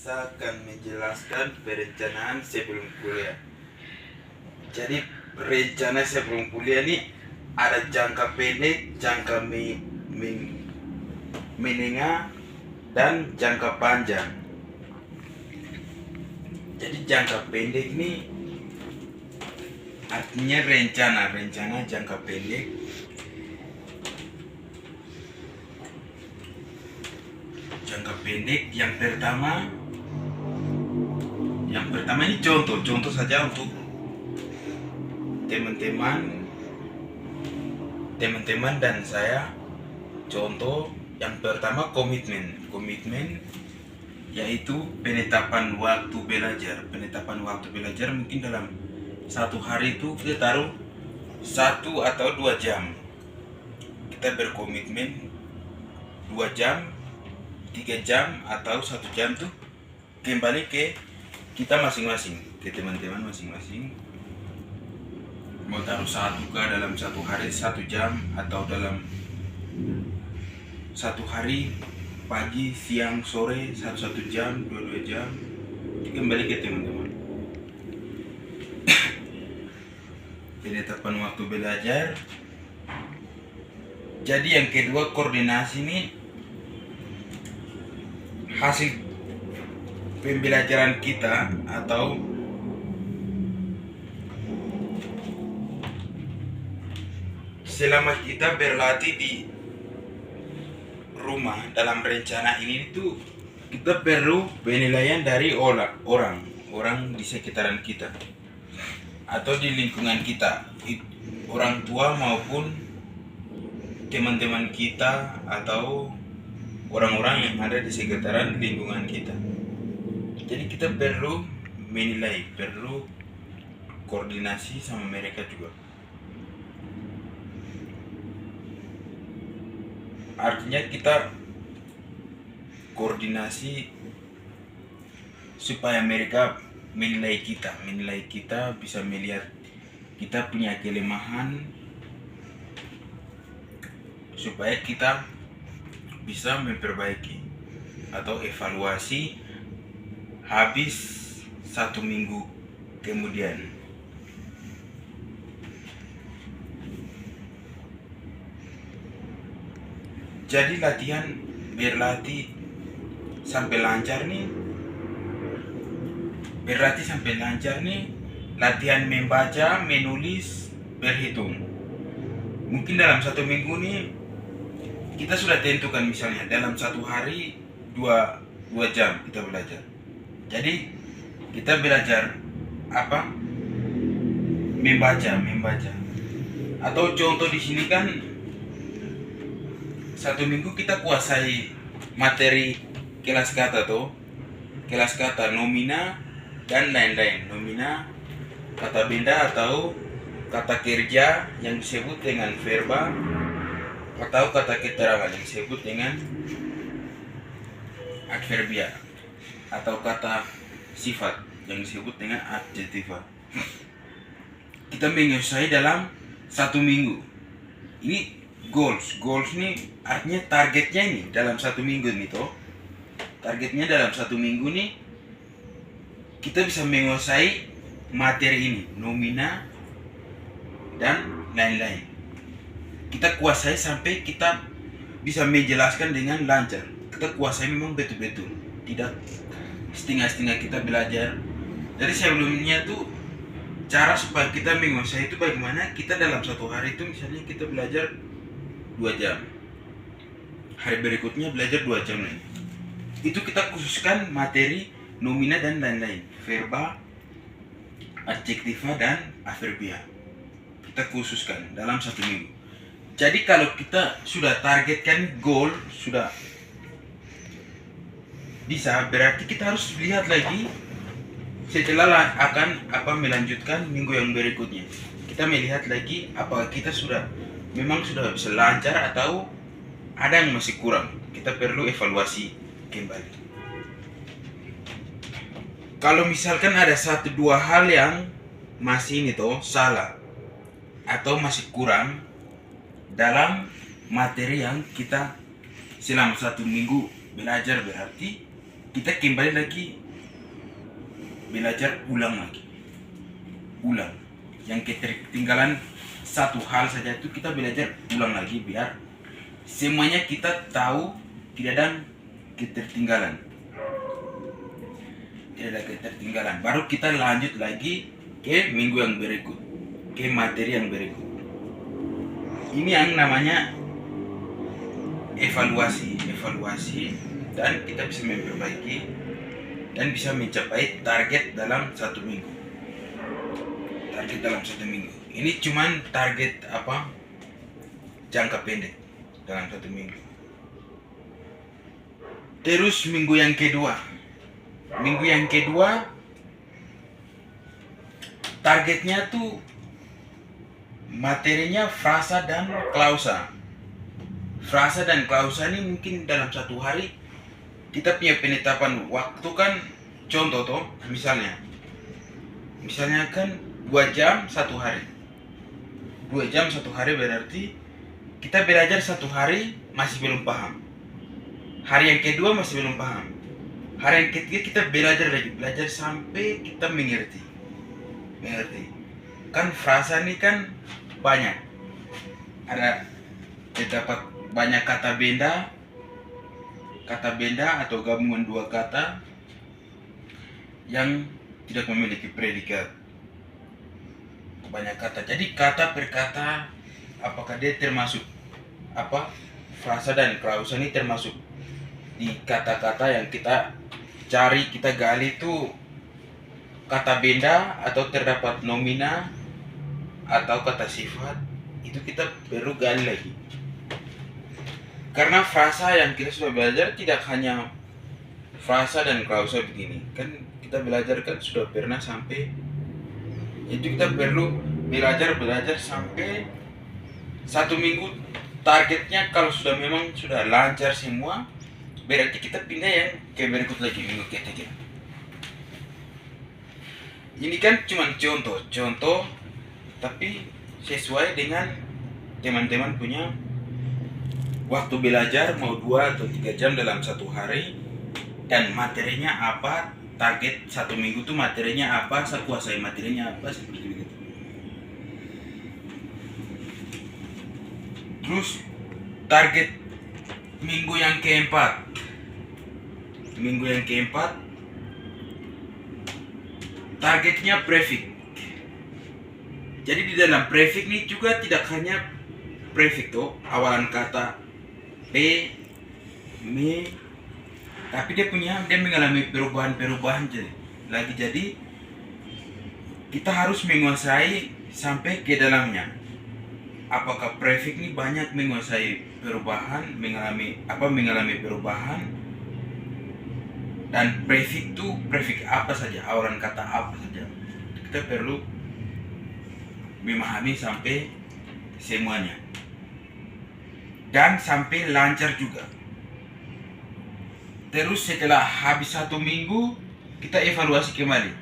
saya akan menjelaskan perencanaan sebelum kuliah. Jadi rencana sebelum kuliah ini ada jangka pendek, jangka menengah, dan jangka panjang. Jadi jangka pendek ini artinya rencana jangka pendek. Jangka pendek yang pertama ini contoh saja untuk teman-teman dan saya. Contoh yang pertama komitmen yaitu penetapan waktu belajar mungkin dalam satu hari itu kita taruh 1 atau 2 jam. Kita berkomitmen 2 jam, 3 jam atau 1 jam tuh kembali ke kita masing-masing, ke teman-teman masing-masing. Mau taruh satu dalam satu hari 1 jam atau dalam satu hari pagi, siang, sore 1 jam, 2 jam, kembali ke teman-teman. Penetapan waktu belajar. Jadi yang kedua koordinasi ini hasil pembelajaran kita atau selama kita berlatih di rumah dalam rencana ini itu kita perlu penilaian dari orang di sekitaran kita atau di lingkungan kita, orang tua maupun teman-teman kita atau orang-orang yang ada di sekitaran lingkungan kita. Jadi kita perlu menilai, perlu koordinasi sama mereka juga. Artinya kita koordinasi supaya mereka menilai kita bisa melihat kita punya kelemahan supaya kita bisa memperbaiki atau evaluasi habis 1 minggu kemudian. Jadi berlatih sampai lancar nih, latihan membaca, menulis, berhitung. Mungkin dalam 1 minggu nih kita sudah tentukan misalnya dalam 1 hari 2 jam kita belajar. Jadi kita belajar apa? Membaca. Atau contoh di sini kan 1 minggu kita kuasai materi kelas kata nomina dan lain-lain. Nomina, kata benda atau kata kerja yang disebut dengan verba atau kata keterangan yang disebut dengan adverbia atau kata sifat yang disebut dengan adjektiva. Kita menguasai dalam 1 minggu. Ini goals ini artinya targetnya ini dalam 1 minggu nih toh. Targetnya dalam 1 minggu nih kita bisa menguasai materi ini, nomina dan lain-lain. Kita kuasai sampai kita bisa menjelaskan dengan lancar. Kita kuasai memang betul-betul, tidak setengah-setengah kita belajar. Jadi sebelumnya tuh cara supaya kita menguasai itu bagaimana kita dalam 1 hari itu misalnya kita belajar 2 jam, hari berikutnya belajar 2 jam lagi. Itu kita khususkan materi nomina dan lain-lain, verba, adjektiva dan adverbia. Kita khususkan dalam 1 minggu. Jadi kalau kita sudah targetkan goal, sudah bisa, berarti kita harus lihat lagi setelah akan melanjutkan minggu yang berikutnya. Kita melihat lagi apakah kita memang sudah bisa lancar atau ada yang masih kurang. Kita perlu evaluasi kembali. Kalau misalkan ada 1-2 hal yang masih salah atau masih kurang dalam materi yang kita selama 1 minggu belajar, berarti kita kembali lagi belajar ulang lagi. Ulang. Yang ketertinggalan satu hal saja itu kita belajar ulang lagi biar semuanya kita tahu, tidak ada ketertinggalan. Tidak ada ketertinggalan. Baru kita lanjut lagi ke minggu yang berikut, ke materi yang berikut. Ini yang namanya evaluasi, dan kita bisa memperbaiki dan bisa mencapai target dalam 1 minggu. Target dalam 1 minggu. Ini cuman target jangka pendek dalam 1 minggu. Terus minggu yang kedua targetnya tuh materinya frasa dan klausa. Frasa dan klausa ini mungkin dalam 1 hari kita punya penetapan waktu kan, contoh toh, misalnya kan 2 jam 1 hari. 2 jam 1 hari berarti kita belajar 1 hari masih belum paham. Hari yang kedua masih belum paham. Hari yang ketiga kita belajar sampai kita mengerti. Kan frasa ini kan banyak. Terdapat banyak kata benda atau gabungan 2 kata yang tidak memiliki predikat. Banyak kata. Jadi kata per kata apakah dia termasuk frasa dan klausa ini termasuk di kata-kata yang kita cari, kita gali itu kata benda atau terdapat nomina atau kata sifat, itu kita perlu gali lagi. Karena frasa yang kita sudah belajar tidak hanya frasa dan klausa begini. Kan kita belajar kan sudah pernah sampai itu, kita perlu belajar sampai 1 minggu. Targetnya kalau memang sudah lancar semua, berarti kita pindah yang ke berikut lagi, minggu ketiga. Ini kan cuma contoh, tapi sesuai dengan teman-teman punya waktu belajar, mau 2 atau 3 jam dalam 1 hari, dan materinya apa, target 1 minggu tuh materinya apa, saya kuasai materinya apa, seperti begitu. Terus target minggu yang keempat targetnya prefix. Jadi di dalam prefix ini juga tidak hanya prefix tuh, awalan kata p, me, tapi dia mengalami perubahan lagi. Jadi kita harus menguasai sampai ke dalamnya. Apakah prefix ini banyak menguasai perubahan, mengalami perubahan, dan prefix itu prefix apa saja, awalan kata apa saja. Kita perlu memahami sampai semuanya dan sampai lancar juga. Terus setelah habis 1 minggu kita evaluasi kembali.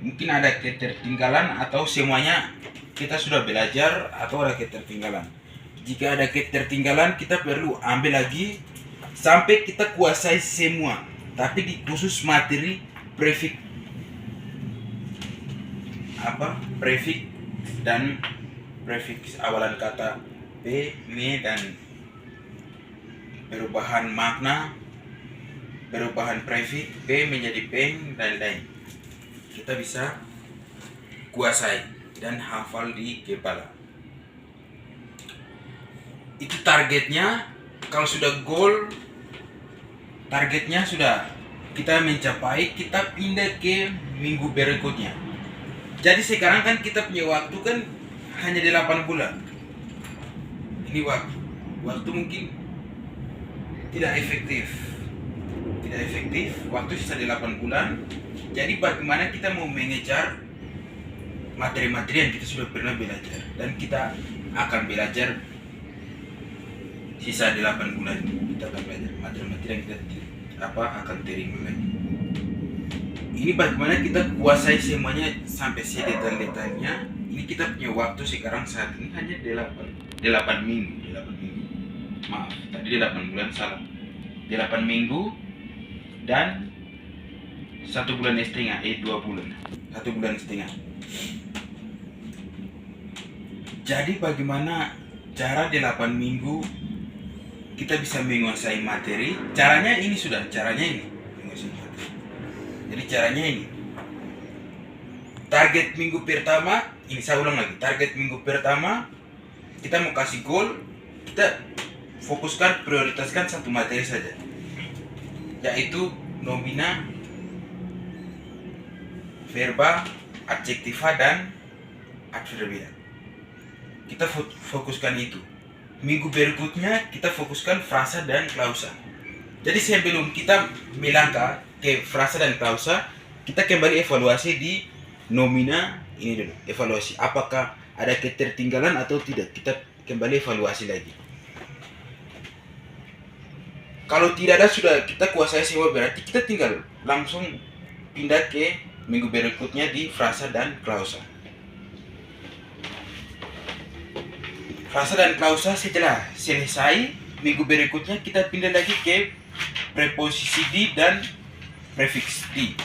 Mungkin ada ketertinggalan atau semuanya kita sudah belajar atau ada ketertinggalan. Jika ada ketertinggalan kita perlu ambil lagi sampai kita kuasai semua, tapi di khusus materi prefix prefix dan prefix awalan kata p, me, dan perubahan makna, perubahan prefix p menjadi pen dan lain. Kita bisa kuasai dan hafal di kepala. Itu targetnya. Kalau sudah goal, targetnya sudah kita mencapai, kita pindah ke minggu berikutnya. Jadi sekarang kan kita punya waktu kan hanya 8 bulan. Ini waktu mungkin tidak efektif. Waktu sisa 8 bulan. Jadi bagaimana kita mau mengejar materi-materi yang kita sudah pernah belajar, dan kita akan belajar sisa 8 bulan ini. Kita akan belajar materi-materi yang kita akan terima lagi. Ini bagaimana kita kuasai semuanya sampai sedetail-detailnya. Ini kita punya waktu sekarang saat ini hanya 8 minggu. Maaf, tadi 8 bulan salah. 8 minggu dan 1 bulan setengah, 2 bulan, 1 bulan setengah. Jadi bagaimana cara 8 minggu kita bisa menguasai materi? Caranya ini menguasai materi. Jadi caranya ini. Target minggu pertama, ini saya ulang lagi. Target minggu pertama kita mau kasih goal, kita fokuskan, prioritaskan satu materi saja, yaitu nomina, verba, adjektiva, dan adverbia. Kita fokuskan itu. Minggu berikutnya kita fokuskan frasa dan klausa. Jadi sebelum kita melangkah ke frasa dan klausa, kita kembali evaluasi di nomina ini dulu. Evaluasi apakah ada ketertinggalan atau tidak. Kita kembali evaluasi lagi. Kalau tidak ada, sudah kita kuasai semua, berarti kita tinggal langsung pindah ke minggu berikutnya di frasa dan klausa. Frasa dan klausa setelah selesai, minggu berikutnya kita pindah lagi ke preposisi di dan prefiks di.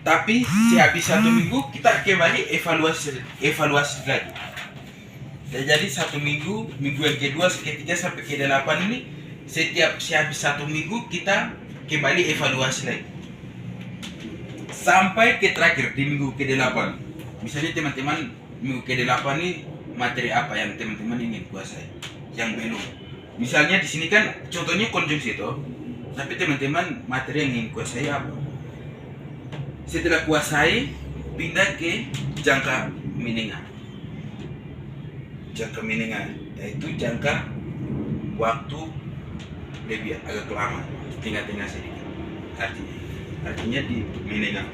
Tapi sehabis 1 minggu kita kembali evaluasi lagi. Jadi 1 minggu, minggu yang kedua, ketiga sampai ke 8 ini, sehabis 1 minggu kita kembali evaluasi lagi sampai ke terakhir di minggu ke-8. Misalnya teman-teman minggu ke-8 ini materi apa yang teman-teman ingin kuasai, yang belum. Misalnya di sini kan contohnya konjungsi itu, tapi teman-teman materi yang ingin kuasai apa? Setelah kuasai, pindah ke jangka menengah. Jangka menengah yaitu jangka waktu lebih agak lama, tengah-tengah sedikit. Artinya di menengah.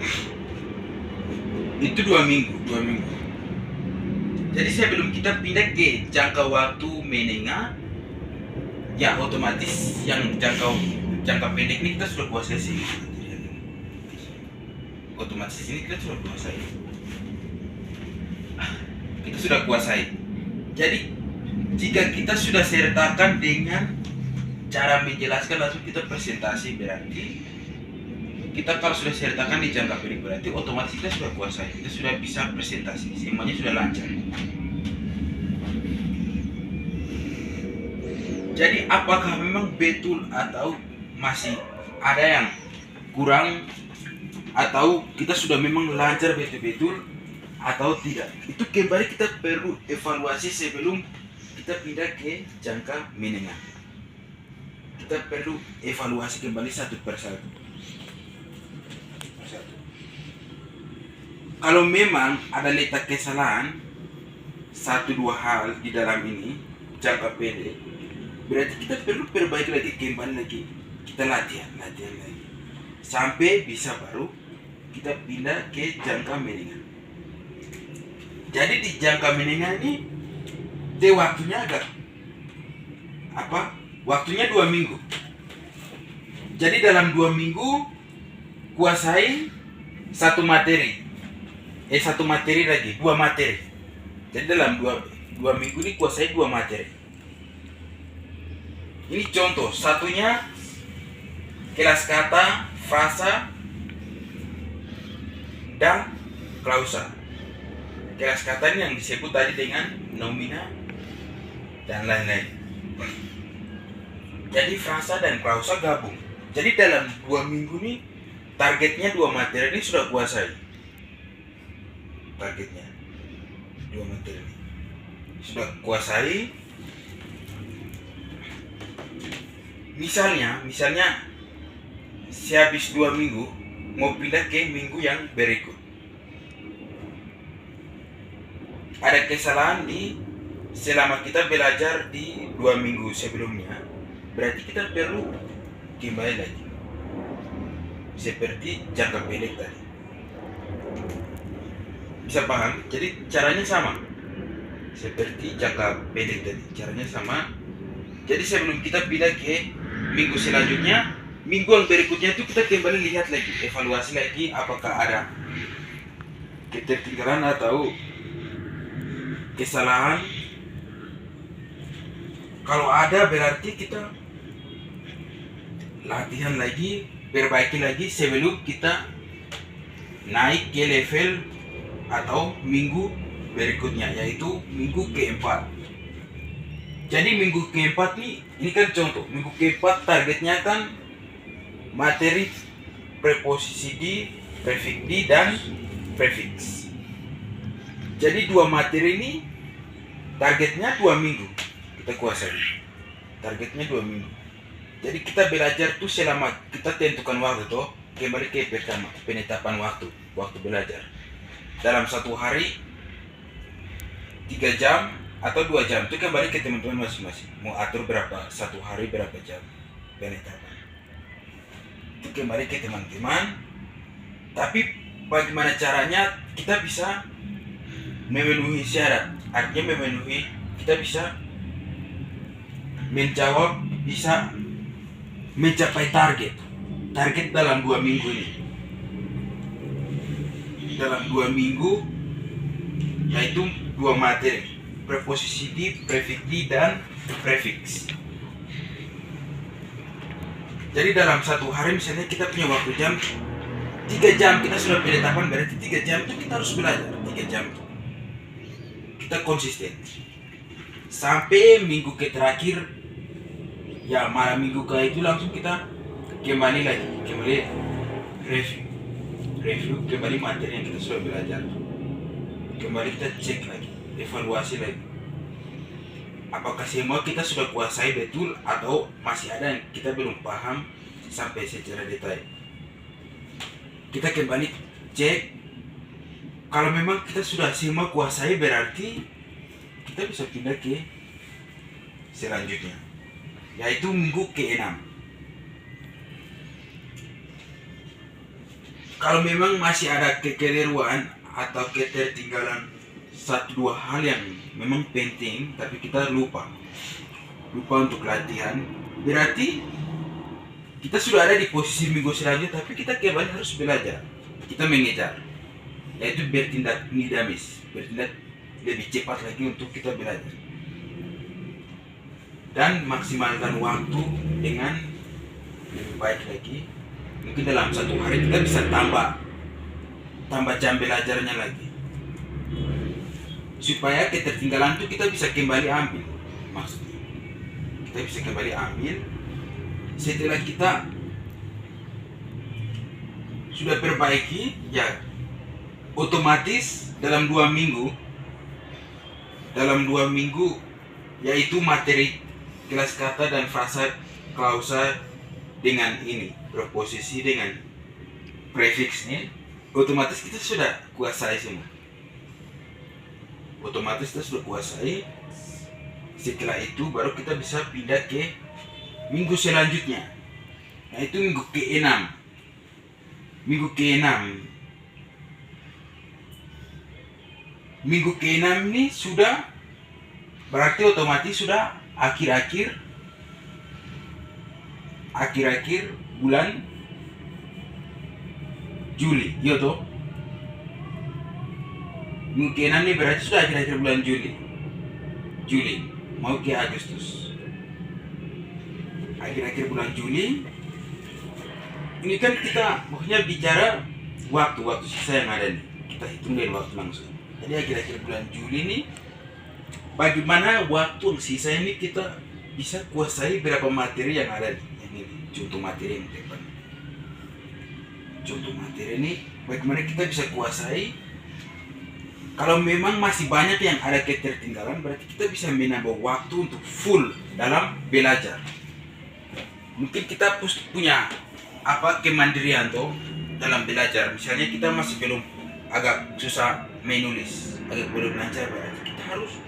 Itu 2 minggu. Jadi sebelum kita pindah ke jangka waktu menengah, ya otomatis yang jangka pendek ini kita sudah kuasai sih. Otomatis ini kita sudah kuasai. Kita sudah kuasai. Jadi jika kita sudah sertakan dengan cara menjelaskan, langsung kita presentasi, berarti kita kalau sudah sertakan di jangka pendek, berarti otomatis kita sudah kuasai. Kita sudah bisa presentasi, semuanya sudah lancar. Jadi apakah memang betul atau masih ada yang kurang, atau kita sudah memang lancar betul-betul atau tidak? Itu kembali kita perlu evaluasi sebelum kita pindah ke jangka menengah. Kita perlu evaluasi kembali satu persatu. Kalau memang ada letak kesalahan 1-2 hal di dalam ini jangka pendek, berarti kita perlu perbaiki lagi, kembali lagi, kita latihan lagi sampai bisa, baru kita pindah ke jangka menengah. Jadi di jangka menengah ini waktunya agak waktunya 2 minggu. Jadi dalam 2 minggu kuasai 1 materi lagi, 2 materi. Jadi dalam 2 minggu ini kuasai 2 materi. Ini contoh, satunya kelas kata, frasa, dan klausa. Kelas kata ini yang disebut tadi dengan nomina dan lain-lain. Jadi frasa dan klausa gabung. Jadi dalam 2 minggu ini targetnya 2 materi ini sudah kuasai. Targetnya 2 materi ini sudah kuasai. Misalnya sehabis 2 minggu mau pindah ke minggu yang berikut, ada kesalahan selama kita belajar di 2 minggu sebelumnya, berarti kita perlu kembali lagi seperti jangka pendek tadi. Bisa paham? Jadi caranya sama seperti jangka pendek tadi, caranya sama. Jadi sebelum kita pindah ke minggu selanjutnya, minggu yang berikutnya itu kita kembali lihat lagi, evaluasi lagi apakah ada ketertinggalan atau kesalahan Kalau ada berarti kita latihan lagi, perbaiki lagi sebelum kita naik ke level atau minggu berikutnya, yaitu minggu keempat. Jadi minggu keempat nih, ini kan contoh. Minggu keempat targetnya kan materi preposisi di, prefix di, dan prefix. Jadi dua materi ini targetnya 2 minggu kita kuasai. Targetnya 2 minggu. Jadi kita belajar tuh selama kita tentukan waktu tuh, kembali ke pertama, penetapan waktu belajar. Dalam satu hari 3 jam atau 2 jam, itu kembali ke teman-teman masing-masing. Mau atur berapa, satu hari berapa jam penetapan. Itu kembali ke teman-teman. Tapi bagaimana caranya kita bisa memenuhi syarat? Artinya memenuhi, kita bisa menjawab, bisa mencapai target dalam 2 minggu ini. Dalam 2 minggu, yaitu 2 materi, preposisi di, prefix di, dan prefix. Jadi dalam satu hari misalnya kita punya waktu jam 3 jam, kita sudah penetapan, berarti 3 jam itu kita harus belajar. 3 jam kita konsisten sampai minggu ke terakhir, ya malam minggu ke itu langsung kita kembali review kembali materi yang kita sudah belajar, kembali kita cek lagi, evaluasi lagi, apakah semua kita sudah kuasai betul atau masih ada yang kita belum paham sampai secara detail. Kita kembali cek. Kalau memang kita sudah semua kuasai, berarti kita bisa pindah ke selanjutnya, yaitu minggu ke-6. Kalau memang masih ada kekeliruan atau ketertinggalan 1-2 hal yang memang penting, tapi kita lupa untuk latihan, berarti kita sudah ada di posisi minggu selanjutnya, tapi kita kembali harus belajar. Kita mengejar, yaitu bertindak dinamis, bertindak lebih cepat lagi untuk kita belajar dan maksimalkan waktu dengan lebih baik lagi. Mungkin dalam satu hari kita bisa tambah jam belajarnya lagi, supaya ketertinggalan itu kita bisa kembali ambil. Maksudnya kita bisa kembali ambil setelah kita sudah perbaiki, ya otomatis dalam 2 minggu, yaitu materi kelas kata dan frasa klausa dengan ini, preposisi dengan prefixnya, otomatis kita sudah kuasai semua. Otomatis kita sudah kuasai. Setelah itu baru kita bisa pindah ke minggu selanjutnya, yaitu minggu ke-6. Minggu ke-6 ini sudah berarti otomatis sudah akhir-akhir bulan Juli, iya toh. Minggu ke-6 ini berarti sudah akhir-akhir bulan Juli mau ke Agustus. Akhir-akhir bulan Juli ini kan kita pokoknya bicara waktu sisa yang ada nih, kita hitung dari waktu langsung. Jadi akhir-akhir bulan Juli ini, bagaimana waktu sisa ini kita bisa kuasai berapa materi yang ada nih. Ini contoh materi yang depan. Contoh materi ini bagaimana kita bisa kuasai. Kalau memang masih banyak yang ada ketertinggalan, berarti kita bisa menambah waktu untuk full dalam belajar. Mungkin kita punya kemandirian tuh dalam belajar. Misalnya kita masih belum, agak susah menulis, agak belum lancar, berarti kita harus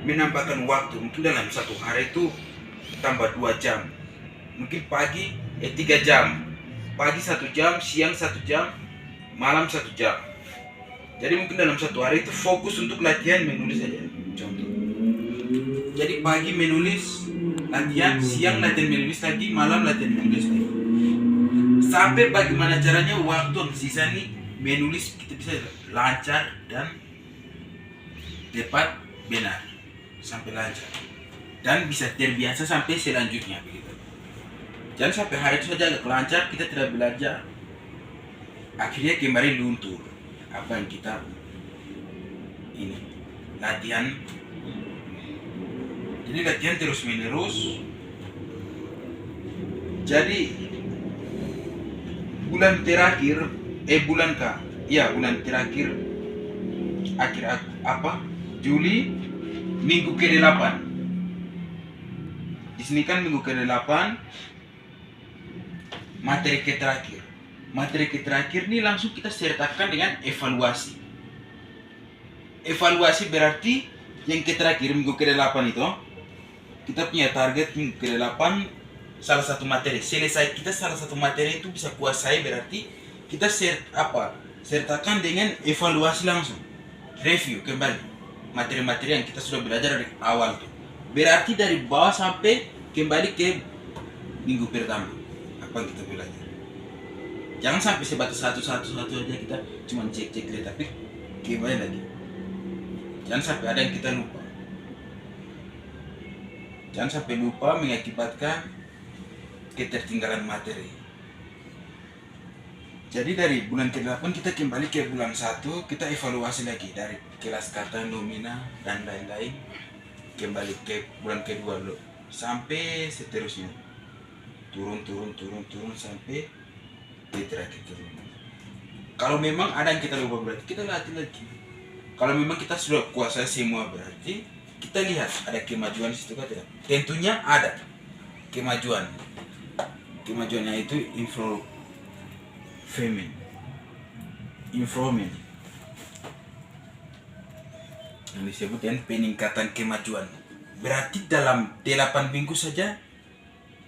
menambahkan waktu. Mungkin dalam satu hari itu tambah 2 jam. Mungkin pagi 3 jam, pagi 1 jam, siang 1 jam, malam 1 jam. Jadi mungkin dalam satu hari itu fokus untuk latihan menulis saja. Contoh. Jadi pagi menulis, latihan, siang latihan menulis lagi, malam latihan menulis lagi. Sampai bagaimana caranya waktu sisa nih menulis kita bisa lancar dan tepat, benar, sampai lancar. dan bisa terbiasa sampai selanjutnya begitu. Jangan sampai hari itu saja agak lancar kita tidak belajar, akhirnya kembali luntur apa yang kita ini latihan. Jadi latihan terus menerus. Jadi bulan terakhir bulan terakhir akhir Juli, minggu ke-8. Di sini kan minggu ke-8 materi terakhir. Materi terakhir ini langsung kita sertakan dengan evaluasi. Evaluasi berarti yang terakhir minggu ke-8 itu kita punya target minggu ke-8 salah satu materi. Selesai kita salah satu materi itu bisa kuasai, berarti kita sertakan dengan evaluasi langsung. Review kembali materi-materi yang kita sudah belajar dari awal tuh. Berarti dari bawah sampai kembali ke minggu pertama apa yang kita belajar. Jangan sampai sebatas satu aja kita cuma cek lihat, tapi kembali lagi. Jangan sampai ada yang kita lupa. Jangan sampai lupa mengakibatkan ketertinggalan materi. Jadi dari bulan ke-8 kita kembali ke bulan 1, kita evaluasi lagi dari kelas kata, nomina, dan lain-lain. Kembali ke bulan kedua dulu, sampai seterusnya. Turun sampai ke terakhir turun. Kalau memang ada yang kita lupa berarti kita latih lagi. Kalau memang kita sudah kuasai semua berarti kita lihat ada kemajuan di situ kan tidak? Tentunya ada kemajuan. Kemajuannya itu improvement yang disebut dengan peningkatan kemajuan. Berarti dalam 8 minggu saja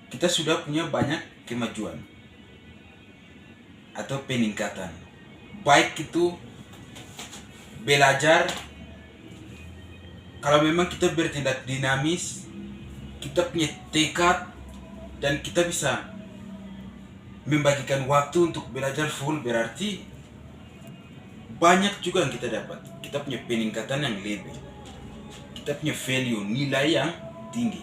kita sudah punya banyak kemajuan atau peningkatan. Baik itu belajar, kalau memang kita bertindak dinamis, kita punya tekad, dan kita bisa membagikan waktu untuk belajar full, berarti banyak juga yang kita dapat. Kita punya peningkatan yang lebih, kita punya value, nilai yang tinggi.